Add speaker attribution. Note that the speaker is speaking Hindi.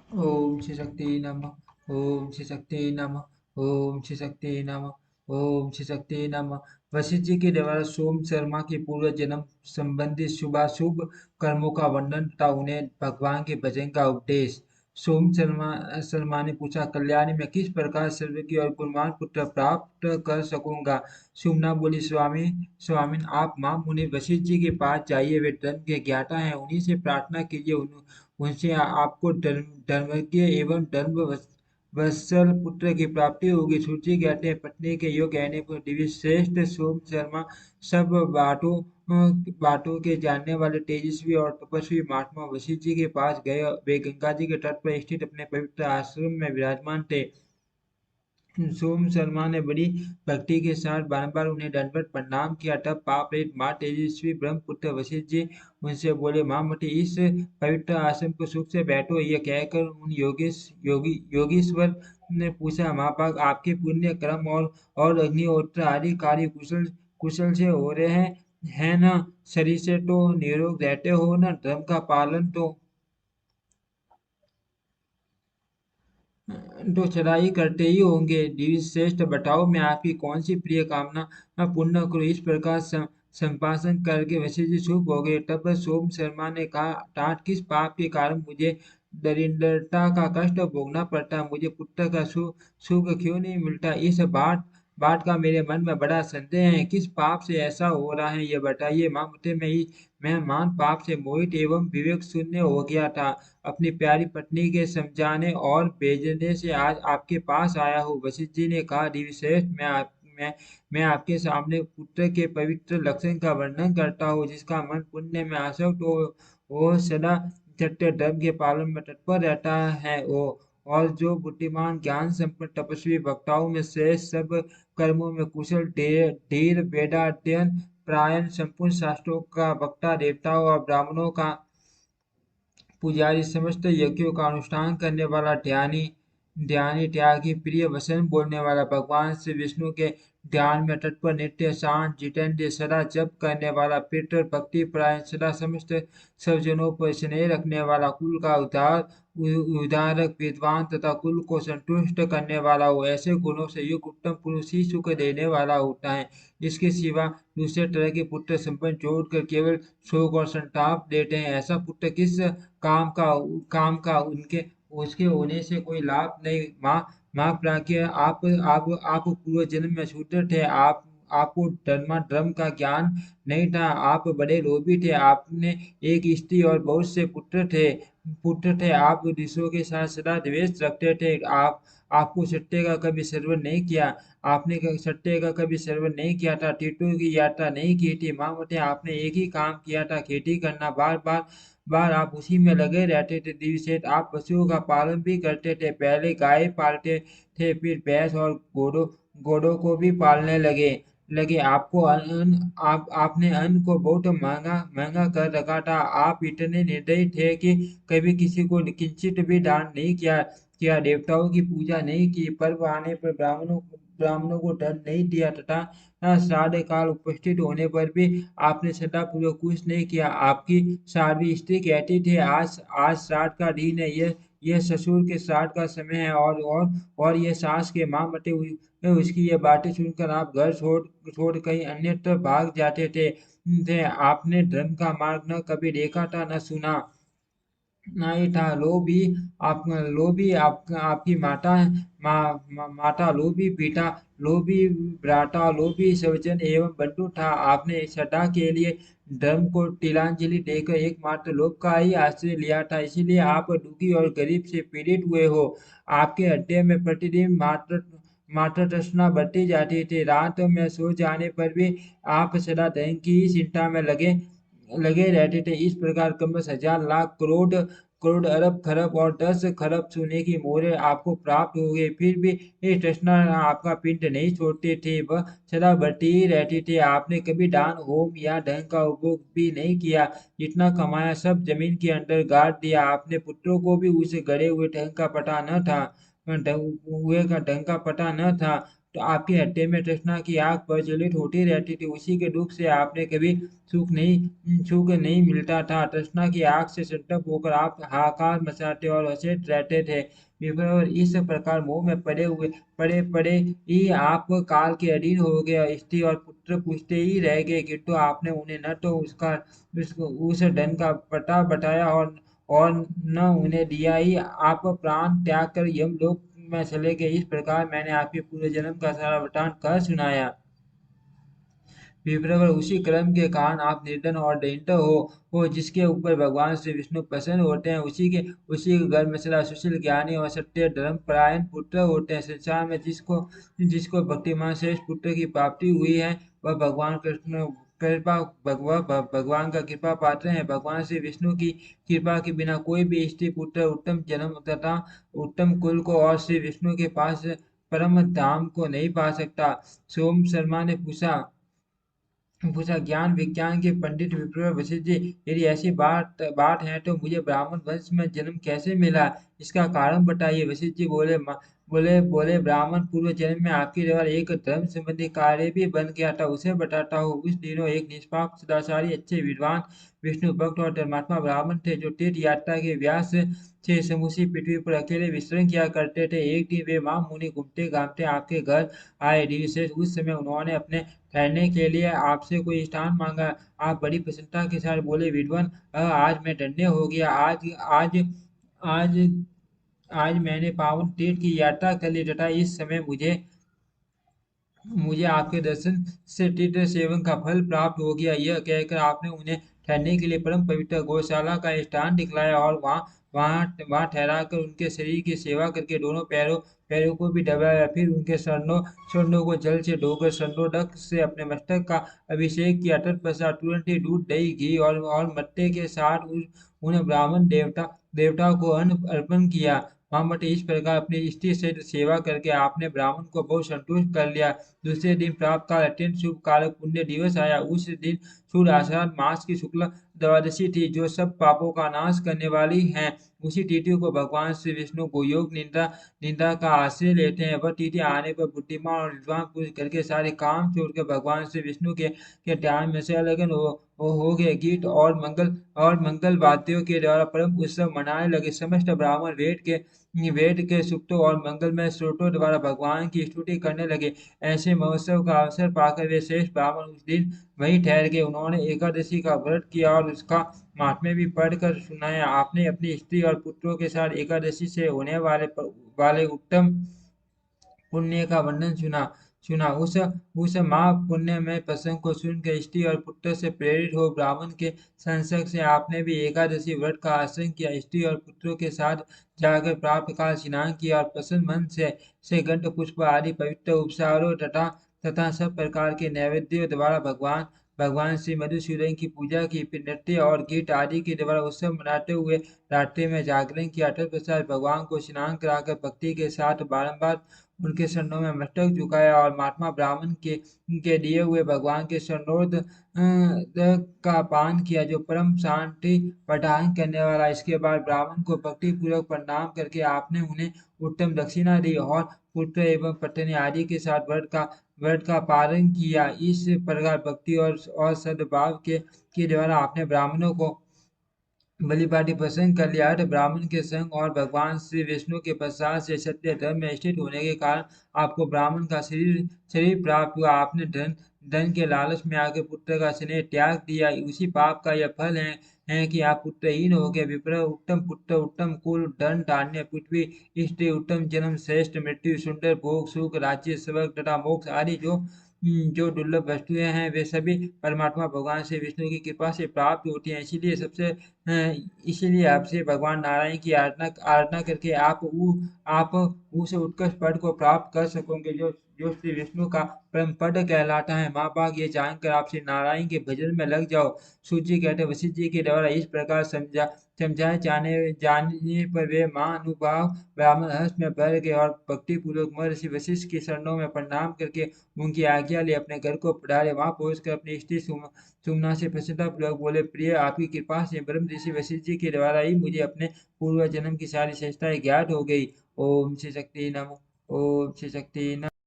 Speaker 1: ओम श्री शक्ति नमः। ओम श्री शक्ति नमः। ओम श्री शक्ति नमः। ओम श्री शक्ति नमः। वशिष्ठ जी के द्वारा सोम शर्मा के पूर्व जन्म संबंधी शुभाशुभ कर्मों का वर्णन तथा उन्हें भगवान के भजन का उपदेश। सोम शर्मा ने पूछा, कल्याणी मैं किस प्रकार सर्व की और गुणवान पुत्र प्राप्त कर सकूंगा। सुमना बोली, स्वामी आप मां मुनि वशिष्ठ जी के पास जाइए, वे धर्म के ज्ञाता हैं, उन्हीं से प्रार्थना कीजिए। उनसे आपको धर्मज्ञ एवं धर्म वत्सल पुत्र की प्राप्ति होगी। सूची कहते हैं, पत्नी के योग कहने पर दिव्यश्रेष्ठ सोम शर्मा सब बातों के जानने वाले तेजस्वी और तपस्वी महात्मा वशिष्ठ जी के पास गए। वे गंगा जी के तट पर स्थित अपने पवित्र आश्रम में विराजमान थे। सोम शर्मा ने बड़ी भक्ति के साथ बारंबार उन्हें दंडवत प्रणाम किया। तब पाप रहित मां तेजस्वी ब्रह्मपुत्र वशिष्ठ जी उनसे बोले, मां मती इस पवित्र आश्रम को सुख से बैठो। यह कहकर उन योगीश्वर ने पूछा, मां बाप आपके पुण्य कर्म और अग्निहोत्र आदि कार्य कुशल कुशल से हो रहे हैं ना। शरीर से तो निरोग रहते हो ना, धर्म का पालन तो चढ़ाई करते ही होंगे। श्रेष्ठ बताओ, मैं आपकी कौन सी प्रिय कामना पूर्ण करूं। इस प्रकार संभाषण करके वशिष्ठ जी चुप हो गए। तब सोम शर्मा ने कहा, तात किस पाप के कारण मुझे दरिद्रता का कष्ट भोगना पड़ता, मुझे पुत्र का सुख क्यों नहीं मिलता। इस बात बात का मेरे मन में बड़ा संदेह है। किस पाप से ऐसा हो रहा है, ये बताइए। माँ मुझे मैं मान पाप से मोहित एवं विवेक शून्य हो गया था। अपनी प्यारी पत्नी के समझाने और भेजने से आज आपके पास आया हूँ। वशिष्ठ जी ने कहा, दिव्यश्रेष्ठ मैं आपके सामने पुत्र के पवित्र लक्षण का वर्णन करता हूँ। जिसका मन पुण्य में आसक्त हो सदा सत्य धर्म के पालन में तत्पर रहता है वो। और जो बुद्धिमान ज्ञान संपन्न तपस्वी वक्ताओं में श्रेष्ठ, सब कर्मों में कुशल, धीर, वेदाध्ययन प्रायण, संपूर्ण शास्त्रों का वक्ता, देवताओं और ब्राह्मणों का पुजारी, समस्त यज्ञों का अनुष्ठान करने वाला, ध्यानी ध्यानी त्यागी, प्रिय वचन बोलने वाला, भगवान श्री विष्णु के ध्यान में तत्पर, नित्य शांत, जितेंद्र, सदा जप करने वाला, पितृ भक्ति परायण, सदा समस्त सज्जनों पर स्नेह रखने वाला, कुल का उदारक, विद्वान तथा कुल को संतुष्ट करने वाला हो। ऐसे गुणों से युक्त उत्तम पुरुष ही सुख देने वाला होता है। इसके सिवा दूसरे तरह के पुत्र संपन्न जोड़कर केवल शोक और संताप देते हैं। ऐसा पुत्र किस काम का काम का उनके उसके होने से कोई लाभ नहीं। माँ प्राज्ञ, आप पूर्व जन्म में शूद्र थे। आपको धर्म का ज्ञान नहीं था। आप बड़े लोभी थे। आपने एक स्त्री और बहुत से पुत्र थे। आप दूसरों के साथ सदा द्वेष रखते थे। आपको सत्य का कभी सर्वन नहीं किया। आपने सत्य का कभी सर्वन नहीं किया था। तीर्थों की यात्रा नहीं की थी। माँ मते आपने एक ही काम किया था, खेती करना। बार बार बार आप उसी में लगे रहते थे। दिवसेठ आप पशुओं का पालन भी करते थे। पहले गाय पालते थे, फिर भैंस और घोड़ों को भी पालने लगे लगे आपको आपने अन्न को बहुत महंगा महंगा कर रखा था। आप इतने निर्दयी थे कि कभी किसी को किंचित भी दान नहीं किया, देवताओं की पूजा नहीं की, पर्व आने पर ब्राह्मणों को धन नहीं दिया तथा श्राद्ध काल उपस्थित होने पर भी आपने श्रद्धापूर्वक कुछ नहीं किया। आपकी साध्वी स्त्री कहती थी, आज आज श्राद्ध का दिन है। ये ससुर के श्राद्ध का समय है। और ये सास के माँ मते हुई उसकी ये बातें सुनकर आप घर छोड़ कहीं अन्यत्र भाग जाते थे। आपने धर्म का मार्ग न कभी देखा था न सुना नहीं था। लोभी आपकी माता लोभी, पिता लोभी, भ्राता लोभी, स्वजन एवं बंधु था। आपने सदा के लिए धर्म को तिलांजलि देकर एकमात्र लोक का ही आश्रय लिया था। इसीलिए आप दुखी और गरीब से पीड़ित हुए हो। आपके हृदय में प्रतिदिन मात्र तृष्णा बढ़ती जाती थी। रात में सो जाने पर भी आप सदा धन की ही चिंता में लगे लगे रहते थे। इस प्रकार कम हजार लाख करोड़ करोड़ अरब खरब और 10 खरब सोने की मोहरें आपको प्राप्त हो गई। फिर भी ये तृष्णा आपका पिंड नहीं छोड़ती थी, वह सदा बढ़ती ही रहती थी। आपने कभी दान होम या धन का उपभोग भी नहीं किया। जितना कमाया सब जमीन के अंदर गाड़ दिया। आपने पुत्रों को भी उस गड़े हुए धन का पता न था। हुए का ढंग का पता न था। तो आपके हत्थे में तृष्णा की आग प्रज्वलित होती रहती थी। उसी के दुख से आपने कभी सुख नहीं मिलता था। तृष्णा की आग से संतप्त होकर आप हाहाकार मचाते और अचेत रहते थे। विप्र, और इस प्रकार मोह में पड़े पड़े ही आप काल के अधीन हो गए। स्त्री और पुत्र पूछते ही रह गए, किंतु आपने उन्हें न तो उस धन का पता बताया और न उन्हें दिया ही आप प्राण त्याग कर यमलोक में चले गए। इस प्रकार मैंने आपके पूर्व जन्म का सारा वृतांत कह सुनाया। विप्रवर, उसी कर्म के कारण आप निर्धन और दरिद्र हो जिसके ऊपर भगवान श्री विष्णु प्रसन्न होते हैं, उसी के घर में सदा सुशील, ज्ञानी और सत्य धर्म परायण पुत्र होते हैं। संसार में जिसको जिसको भक्तिमान श्रेष्ठ पुत्र की प्राप्ति हुई है, वह भगवान कृष्ण भगवान का कृपा पात्र है। भगवान श्री विष्णु की कृपा के बिना कोई भी स्त्री पुत्र उत्तम जन्म तथा उत्तम कुल को और श्री विष्णु के पास परम धाम को नहीं पा सकता। सोम शर्मा ने पूछा, ज्ञान विज्ञान के पंडित विप्र वशिष्ठ जी, यदि ऐसी बात है तो मुझे ब्राह्मण वंश में जन्म कैसे मिला, इसका कारण बताइए। वशिष्ठ जी बोले, ब्राह्मण पूर्व जन्म में आपके द्वारा एक धर्म संबंधी कार्य भी बन गया था, उसे बताता हूँ। उस दिनों एक निष्पाप सदाचारी अच्छे विद्वान विष्णु भक्त और धर्मात्मा ब्राह्मण थे, जो तीर्थ यात्रा के व्यास से समूची पृथ्वी पर अकेले विचरण किया करते थे। एक दिन वे मां मुनि घूमते घामते आपके घर आए। विशेष उस समय उन्होंने अपने ठहरने के लिए आपसे कोई स्थान मांगा। आप बड़ी प्रसन्नता के साथ बोले, विद्वान, आज मैं धन्य हो गया। आज आज आज मैंने पावन तीर्थ की यात्रा कर ली तथा इस समय मुझे मुझे आपके दर्शन से तीर्थ सेवन का फल प्राप्त हो गया। यह कहकर आपने उन्हें ठहरने के लिए परम पवित्र गौशाला का स्थान दिखलाया और वहां ठहरा कर उनके शरीर की सेवा करके दोनों पैरों को भी दबाया। फिर उनके स्वर्णों को जल से धोकर स्वर्णोदक से अपने मस्तक का अभिषेक किया। तत्पश्चात तुरंत ही दूध, दही, घी और मट्टे के साथ उन्हें ब्राह्मण देवता को अन्न अर्पण किया। महामते, इस प्रकार अपनी स्त्री से सेवा करके आपने ब्राह्मण को बहुत संतुष्ट कर लिया। दूसरे दिन प्राप्त काल अत्यंत शुभ कारक पुण्य दिवस आया। उस दिन शुद्ध आषाढ़ मास की शुक्ल द्वादशी थी, जो सब पापों का नाश करने वाली है। उसी तिथि को भगवान श्री विष्णु को योग निंदा का आश्रय लेते हैं। वह तिथि आने पर बुद्धिमान और विद्वान पुरुष घर के सारे काम छोड़कर भगवान श्री विष्णु के ध्यान में से लगन हो गए। गीत और मंगल वाद्यों के द्वारा परम उत्सव मनाने लगे। समस्त ब्राह्मण वेद के सूक्तों और मंगलमय स्रोतों द्वारा भगवान की स्तुति करने लगे। ऐसे महोत्सव का अवसर पाकर वे श्रेष्ठ ब्राह्मण उस दिन वहीं ठहर गए। उन्होंने एकादशी का व्रत किया और उसका महात्म्य भी पढ़कर सुनाया। आपने अपनी स्त्री और पुत्रों के साथ एकादशी से होने वाले उत्तम पुण्य का वर्णन सुना सुना उस महापुण्य में प्रसंग को सुनकर स्त्री और पुत्र से प्रेरित हो ब्राह्मण के संसर्ग से आपने भी एकादशी व्रत का आश्रय किया। स्त्री और पुत्रों के साथ जाकर प्रातः काल स्नान किया और प्रसन्न मन से गंध पुष्प आदि पवित्र उपचारों तथा सब प्रकार के नैवेद्यों द्वारा भगवान श्री मधुसूदन की पूजा की। फिर नृत्य और गीत आदि के द्वारा उत्सव मनाते हुए रात्रि में जागरण किया। तत्पश्चात भगवान को स्नान कराकर भक्ति के साथ बारंबार उनके चरणों में मस्तक झुकाया और महात्मा ब्राह्मण के दिए हुए भगवान के स्वर्णोद का पान किया, जो परम शांति प्रदान करने वाला। इसके बाद ब्राह्मण को भक्ति पूर्वक प्रणाम करके आपने उन्हें उत्तम दक्षिणा दी और पुत्र एवं पत्नी आदि के साथ व्रत का पालन किया। इस प्रकार भक्ति और सद्भाव के द्वारा आपने ब्राह्मणों को बलिपाटी प्रसन्न कर लिया। अर्थ ब्राह्मण के संग और भगवान श्री विष्णु के प्रसाद से सत्य धर्म में स्थित होने के कारण आपको ब्राह्मण का शरीर प्राप्त हुआ। आपने धन के लालच में आकर पुत्र का स्नेह त्याग दिया। उसी पाप का यह फल है कि आप पुत्रहीन हो गए। विप्र, उत्तम पुत्र, उत्तम कुल, धन धान्य, पृथ्वी, स्त्री, उत्तम जन्म, श्रेष्ठ मृत्यु, सुंदर भोग, सुख, राज्य, स्वर्ग तथा मोक्ष आदि जो दुर्लभ वस्तुएं हैं, वे सभी परमात्मा भगवान श्री विष्णु की कृपा से प्राप्त होती हैं। इसीलिए आपसे भगवान नारायण की आराधना करके आप उस उत्कृष्ट पद को प्राप्त कर सकोगे, जो श्री विष्णु का परम पद कहलाता है। माँ बाप, ये जानकर आप श्री नारायण के भजन में लग जाओ। सूत जी कहते, वशिष्ठ जी के द्वारा इस प्रकार समझाए जाने पर वे महानुभाव ब्राह्मण हर्ष में भर गए और भक्ति पूर्वक महर्षि वशिष्ठ के चरणों में प्रणाम करके उनकी आज्ञा ले अपने घर को पधारे। वहां पहुंचकर अपनी स्त्री सुमना से प्रसन्नता पूर्वक बोले, प्रिय, आपकी कृपा से ब्रह्म ऋषि वशिष्ठ जी के द्वारा ही मुझे अपने पूर्व जन्म की सारी चेष्टाएं ज्ञात हो गई। ओम श्री शक्ति नमः। ओम श्री शक्ति नमः।